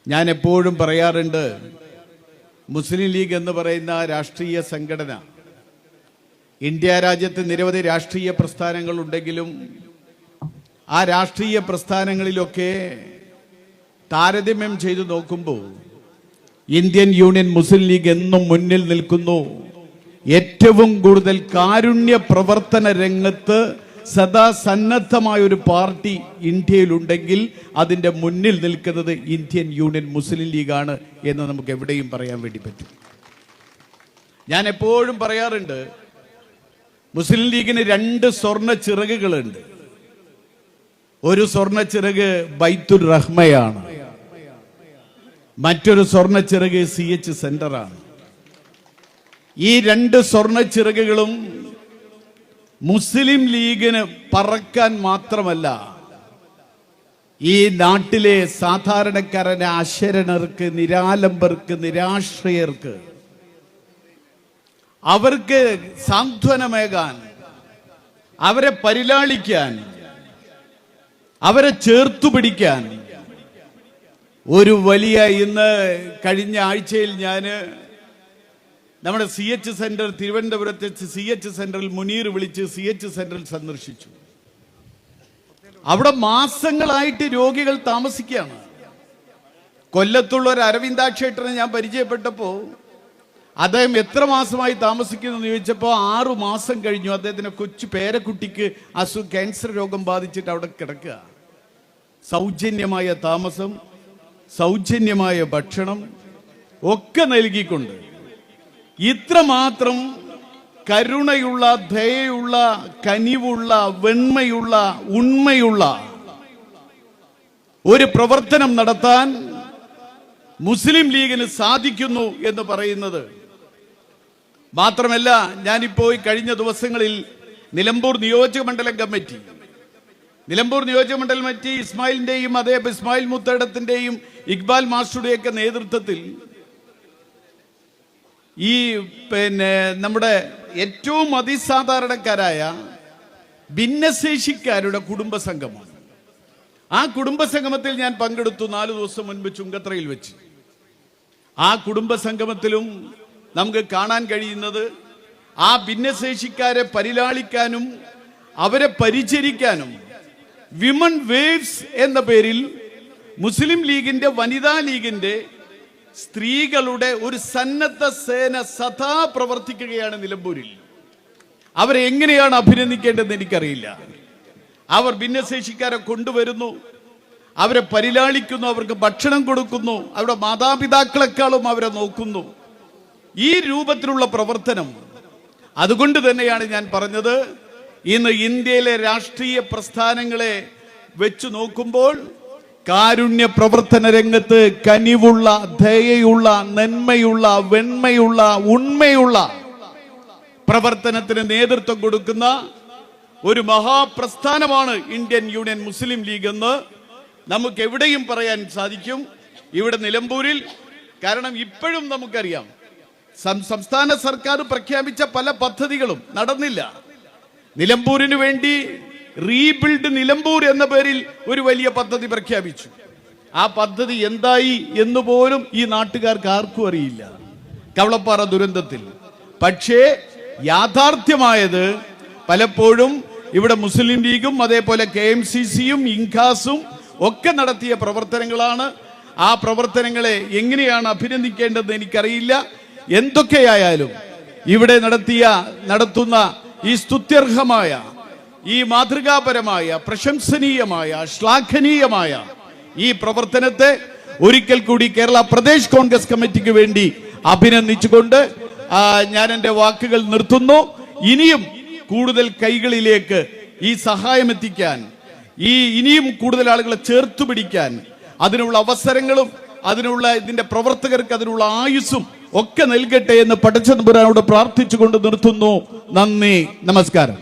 ഞാൻ എപ്പോഴും പറയാറുണ്ട്, മുസ്ലിം ലീഗ് എന്ന് പറയുന്ന രാഷ്ട്രീയ സംഘടന ഇന്ത്യ രാജ്യത്ത് നിരവധി രാഷ്ട്രീയ പ്രസ്ഥാനങ്ങൾ ഉണ്ടെങ്കിലും ആ രാഷ്ട്രീയ പ്രസ്ഥാനങ്ങളിലൊക്കെ താരതമ്യം ചെയ്തു നോക്കുമ്പോൾ ഇന്ത്യൻ യൂണിയൻ മുസ്ലിം ലീഗ് എന്നും മുന്നിൽ നിൽക്കുന്നു. ഏറ്റവും കൂടുതൽ കാരുണ്യ പ്രവർത്തന രംഗത്ത് സദാ സന്നദ്ധമായ ഒരു പാർട്ടി ഇന്ത്യയിലുണ്ടെങ്കിൽ അതിൻ്റെ മുന്നിൽ നിൽക്കുന്നത് ഇന്ത്യൻ യൂണിയൻ മുസ്ലിം ലീഗാണ് എന്ന് നമുക്ക് എവിടെയും പറയാൻ വേണ്ടി പറ്റും. ഞാൻ എപ്പോഴും പറയാറുണ്ട്, മുസ്ലിം ലീഗിന് 2 സ്വർണ്ണ ചിറകുകളുണ്ട്. ഒരു സ്വർണ്ണ ചിറക് ബൈത്തുർ റഹ്മയാണ്, മറ്റൊരു സ്വർണ്ണ ചിറക് CH സെന്ററാണ്. ഈ 2 സ്വർണ്ണ ചിറകുകളും മുസ്ലിം ലീഗിന് പറക്കാൻ മാത്രമല്ല, ഈ നാട്ടിലെ സാധാരണക്കാരനെ അശരണർക്ക്, നിരാലംബർക്ക്, നിരാശ്രയർക്ക് അവർക്ക് സാന്ത്വനമേകാൻ, അവരെ പരിലാളിക്കാൻ, അവരെ ചേർത്തുപിടിക്കാൻ ഒരു വലിയ, ഇന്ന് കഴിഞ്ഞ ആഴ്ചയിൽ ഞാൻ നമ്മുടെ CH സെന്റർ, തിരുവനന്തപുരത്തെ CH സെന്ററിൽ മുനീർ വിളിച്ച് CH സെന്ററിൽ സന്ദർശിച്ചു. അവിടെ മാസങ്ങളായിട്ട് രോഗികൾ താമസിക്കുകയാണ്. കൊല്ലത്തുള്ള ഒരു അരവിന്ദാക്ഷേട്ടനെ ഞാൻ പരിചയപ്പെട്ടപ്പോൾ അദ്ദേഹം എത്ര മാസമായി താമസിക്കുന്നു എന്ന് ചോദിച്ചപ്പോൾ 6 മാസം കഴിഞ്ഞു. അദ്ദേഹത്തിന് കൊച്ചു പേരക്കുട്ടിക്ക് ക്യാൻസർ രോഗം ബാധിച്ചിട്ട് അവിടെ കിടക്കുക. സൗജന്യമായ താമസം, സൗജന്യമായ ഭക്ഷണം ഒക്കെ നൽകിക്കൊണ്ട് ഇത്രമാത്രം കരുണയുള്ള, ദയയുള്ള, കനിവുള്ള, വെണ്മയുള്ള, ഉണ്മയുള്ള ഒരു പ്രവർത്തനം നടത്താൻ മുസ്ലിം ലീഗിന് സാധിക്കുന്നു എന്ന് പറയുന്നത് മാത്രമല്ല, ഞാനിപ്പോ കഴിഞ്ഞ ദിവസങ്ങളിൽ നിലമ്പൂർ നിയോജക മണ്ഡലം കമ്മിറ്റി ഇസ്മായിലിന്റെയും അതേ ഇസ്മായിൽ മുത്തേടത്തിന്റെയും ഇക്ബാൽ മാസ്റ്ററുടെയൊക്കെ നേതൃത്വത്തിൽ ഈ നമ്മുടെ ഏറ്റവും അതിസാധാരണക്കാരായ ഭിന്നശേഷിക്കാരുടെ കുടുംബ സംഗമമാണ്. ആ കുടുംബ സംഗമത്തിൽ ഞാൻ പങ്കെടുത്തു 4 ദിവസം മുൻപ് ചുങ്കത്രയിൽ വെച്ച്. ആ കുടുംബ സംഗമത്തിലും നമുക്ക് കാണാൻ കഴിയുന്നത്, ആ ഭിന്നശേഷിക്കാരെ പരിലാളിക്കാനും അവരെ പരിചരിക്കാനും വിമൺ വേവ്സ് എന്ന പേരിൽ മുസ്ലിം ലീഗിന്റെ, വനിതാ ലീഗിന്റെ സ്ത്രീകളുടെ ഒരു സന്നദ്ധ സേന സദാ പ്രവർത്തിക്കുകയാണ് നിലമ്പൂരിൽ. അവരെ എങ്ങനെയാണ് അഭിനന്ദിക്കേണ്ടതെന്ന് എനിക്കറിയില്ല. അവർ ഭിന്നശേഷിക്കാരെ കൊണ്ടുവരുന്നു, അവരെ പരിലാളിക്കുന്നു, അവർക്ക് ഭക്ഷണം കൊടുക്കുന്നു, അവരുടെ മാതാപിതാക്കളെക്കാളും അവരെ നോക്കുന്നു. ഈ രൂപത്തിലുള്ള പ്രവർത്തനം, അതുകൊണ്ട് തന്നെയാണ് ഞാൻ പറഞ്ഞത്, ഇന്ന് ഇന്ത്യയിലെ രാഷ്ട്രീയ പ്രസ്ഥാനങ്ങളെ വെച്ചു നോക്കുമ്പോൾ കാരുണ്യ പ്രവർത്തന രംഗത്ത് കനിവുള്ള, ദയയുള്ള, നന്മയുള്ള, വെണ്മയുള്ള, ഉണ്മയുള്ള പ്രവർത്തനത്തിന് നേതൃത്വം കൊടുക്കുന്ന ഒരു മഹാപ്രസ്ഥാനമാണ് ഇന്ത്യൻ യൂണിയൻ മുസ്ലിം ലീഗ് എന്ന് നമുക്ക് എവിടെയും പറയാൻ സാധിക്കും. ഇവിടെ നിലമ്പൂരിൽ, കാരണം ഇപ്പോഴും നമുക്കറിയാം, സംസ്ഥാന സർക്കാർ പ്രഖ്യാപിച്ച പല പദ്ധതികളും നടന്നില്ല. നിലമ്പൂരിന് വേണ്ടി റീബിൽഡ് നിലമ്പൂർ എന്ന പേരിൽ ഒരു വലിയ പദ്ധതി പ്രഖ്യാപിച്ചു. ആ പദ്ധതി എന്തായി എന്ന് പോലും ഈ നാട്ടുകാർക്ക് ആർക്കും അറിയില്ല, കവളപ്പാറ ദുരന്തത്തിൽ. പക്ഷേ യാഥാർത്ഥ്യമായത് പലപ്പോഴും ഇവിടെ മുസ്ലിം ലീഗും അതേപോലെ KMCCയും ഇൻഖാസും ഒക്കെ നടത്തിയ പ്രവർത്തനങ്ങളാണ്. ആ പ്രവർത്തനങ്ങളെ എങ്ങനെയാണ് അഭിനന്ദിക്കേണ്ടതെന്ന് എനിക്കറിയില്ല. എന്തൊക്കെയായാലും ഇവിടെ നടത്തുന്ന ഈ സ്തുത്യർഹമായ, ഈ മാതൃകാപരമായ, പ്രശംസനീയമായ, ശ്ലാഘനീയമായ ഈ പ്രവർത്തനത്തെ ഒരിക്കൽ കൂടി കേരള പ്രദേശ് കോൺഗ്രസ് കമ്മിറ്റിക്ക് വേണ്ടി അഭിനന്ദിച്ചുകൊണ്ട് ഞാൻ എൻ്റെ വാക്കുകൾ നിർത്തുന്നു. ഇനിയും കൂടുതൽ കൈകളിലേക്ക് ഈ സഹായം എത്തിക്കാൻ, ഇനിയും കൂടുതൽ ആളുകളെ ചേർത്തു പിടിക്കാൻ അതിനുള്ള അവസരങ്ങളും ഇതിന്റെ പ്രവർത്തകർക്ക് അതിനുള്ള ആയുസ്സും ഒക്കെ നൽകട്ടെ എന്ന് പടച്ചതമ്പുരാനോട് പ്രാർത്ഥിച്ചുകൊണ്ട് നിർത്തുന്നു. നന്ദി, നമസ്കാരം.